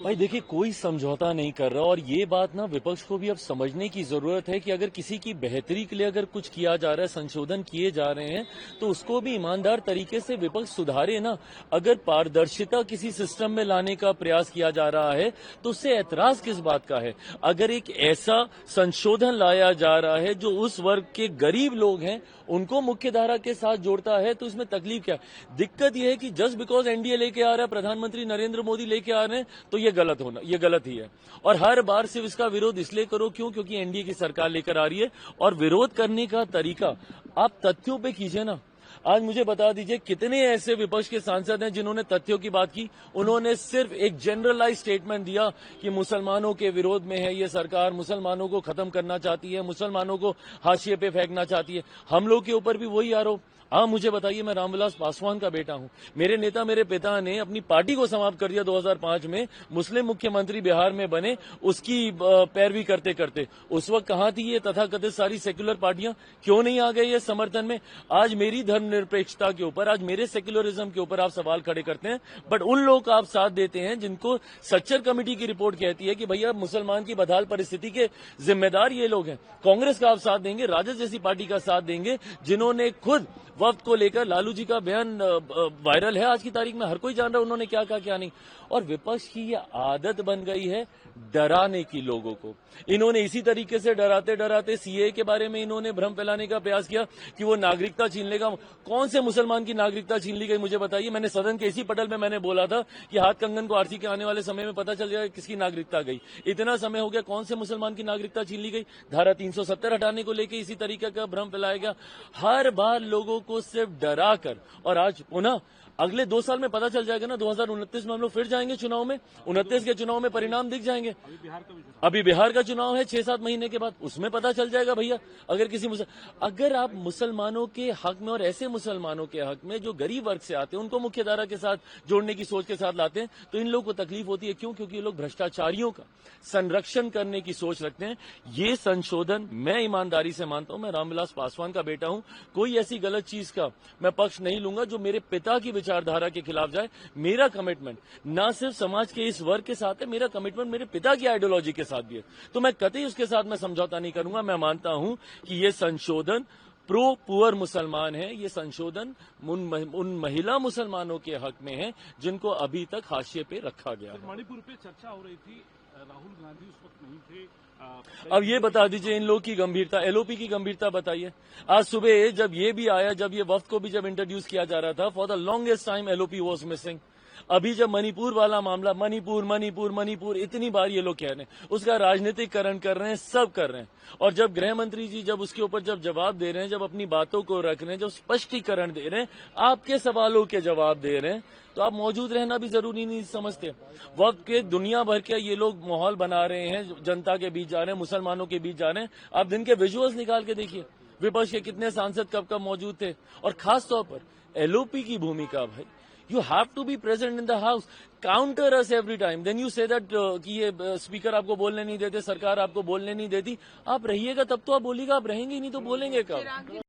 भाई देखिए, कोई समझौता नहीं कर रहा और ये बात ना विपक्ष को भी अब समझने की जरूरत है कि अगर किसी की बेहतरी के लिए अगर कुछ किया जा रहा है, संशोधन किए जा रहे हैं, तो उसको भी ईमानदार तरीके से विपक्ष सुधारे ना। अगर पारदर्शिता किसी सिस्टम में लाने का प्रयास किया जा रहा है तो उससे ऐतराज किस बात का है। अगर एक ऐसा संशोधन लाया जा रहा है जो उस वर्ग के गरीब लोग हैं उनको मुख्य धारा के साथ जोड़ता है, तो इसमें तकलीफ क्या है। दिक्कत यह है कि जस्ट बिकॉज एनडीए लेके आ रहा है, प्रधानमंत्री नरेंद्र मोदी लेके आ रहे हैं, तो ये गलत ही है। और हर बार सिर्फ इसका विरोध इसलिए करो क्योंकि एनडीए की सरकार लेकर आ रही है। और विरोध करने का तरीका आप तथ्यों पे कीजिए ना। आज मुझे बता दीजिए कितने ऐसे विपक्ष के सांसद हैं जिन्होंने तथ्यों की बात की। उन्होंने सिर्फ एक जनरलाइज स्टेटमेंट दिया कि मुसलमानों के विरोध में है ये सरकार, मुसलमानों को खत्म करना चाहती है, मुसलमानों को हाशिए पे फेंकना चाहती है। हम लोग के ऊपर भी वही आरोप। आप मुझे बताइए, मैं रामविलास पासवान का बेटा हूं। मेरे नेता, मेरे पिता ने अपनी पार्टी को समाप्त कर दिया 2005 में, मुस्लिम मुख्यमंत्री बिहार में बने, उसकी पैरवी करते करते। उस वक्त कहां थी ये तथाकथित सारी सेक्युलर पार्टियां? क्यों नहीं आ गए ये समर्थन में? आज मेरी धर्मनिरपेक्षता के ऊपर, आज मेरे सेक्युलरिज्म के ऊपर आप सवाल खड़े करते हैं, बट उन लोगों का आप साथ देते हैं जिनको सच्चर कमेटी की रिपोर्ट कहती है कि भैया मुसलमान की बदहाल परिस्थिति के जिम्मेदार ये लोग हैं। कांग्रेस का आप साथ देंगे, राजद जैसी पार्टी का साथ देंगे जिन्होंने खुद वक्त को लेकर, लालू जी का बयान वायरल है आज की तारीख में, हर कोई जान रहा है उन्होंने क्या कहा क्या नहीं। और विपक्ष की ये आदत बन गई है डराने की लोगों को। इन्होंने इसी तरीके से डराते डराते सीए के बारे में इन्होंने भ्रम फैलाने का प्रयास किया कि वो नागरिकता छीन लेगा। कौन से मुसलमान की नागरिकता छीन ली गई मुझे बताइए। मैंने सदन के इसी पटल में मैंने बोला था कि हाथ कंगन को आरसी के आने वाले समय में पता चल जाएगा किसकी नागरिकता गई। इतना समय हो गया, कौन से मुसलमान की नागरिकता छीन ली गई? धारा 370 हटाने को लेकर इसी तरीके का भ्रम फैलाया गया। हर बार लोगों को सिर्फ डरा कर, और आज पुनः अगले 2 साल में पता चल जाएगा ना, 2029 में हम लोग फिर जाएंगे चुनाव में। 29 के चुनाव में परिणाम दिख जाएंगे। अभी बिहार का चुनाव है 6-7 महीने के बाद, उसमें पता चल जाएगा भैया। अगर आप मुसलमानों के हक में और ऐसे मुसलमानों के हक में जो गरीब वर्ग से आते हैं उनको मुख्य धारा के साथ जोड़ने की सोच के साथ लाते हैं, तो इन लोगों को तकलीफ होती है। क्यों? क्योंकि ये लोग भ्रष्टाचारियों का संरक्षण करने की सोच रखते हैं। ये संशोधन मैं ईमानदारी से मानता हूं, मैं रामविलास पासवान का बेटा हूं, कोई ऐसी गलत चीज का मैं पक्ष नहीं लूंगा जो मेरे पिता की विचारधारा के खिलाफ जाए। मेरा कमिटमेंट ना सिर्फ समाज के इस वर्ग के साथ है, मेरा कमिटमेंट मेरे पिता की आइडियोलॉजी के साथ भी है। तो मैं कतई उसके साथ मैं समझौता नहीं करूंगा। मैं मानता हूं कि ये संशोधन प्रो पुअर मुसलमान है। ये संशोधन उन महिला मुसलमानों के हक में है जिनको अभी तक हाशिए पे रखा गया है। मणिपुर पे चर्चा हो रही थी, राहुल गांधी उस वक्त नहीं थे। अब ये बता दीजिए इन लोग की गंभीरता, एलओपी की गंभीरता बताइए। आज सुबह जब ये भी आया, जब ये वफ्द को भी जब इंट्रोड्यूस किया जा रहा था, for the longest time LOP was missing. अभी जब मणिपुर वाला मामला, मणिपुर इतनी बार ये लोग कह रहे हैं, उसका राजनीतिकरण कर रहे हैं, सब कर रहे हैं। और जब गृह मंत्री जी जब उसके ऊपर जब जवाब दे रहे हैं, जब अपनी बातों को रख रहे हैं, जब स्पष्टीकरण दे रहे हैं, आपके सवालों के जवाब दे रहे हैं, तो आप मौजूद रहना भी जरूरी नहीं समझते। वक्त के दुनिया भर के ये लोग माहौल बना रहे हैं, जनता के बीच जा रहे हैं, मुसलमानों के बीच जा रहे हैं। आप दिन के विजुअल्स निकाल के देखिए, विपक्ष के कितने सांसद कब कब मौजूद थे। और खास तौर पर एलओपी की भूमिका, भाई you have to be present in the house, counter us every time, then you say that कि ये स्पीकर आपको बोलने नहीं देते, सरकार आपको बोलने नहीं देती। आप रहिएगा तब तो आप बोलिएगा, आप रहेंगे नहीं तो बोलेंगे कब?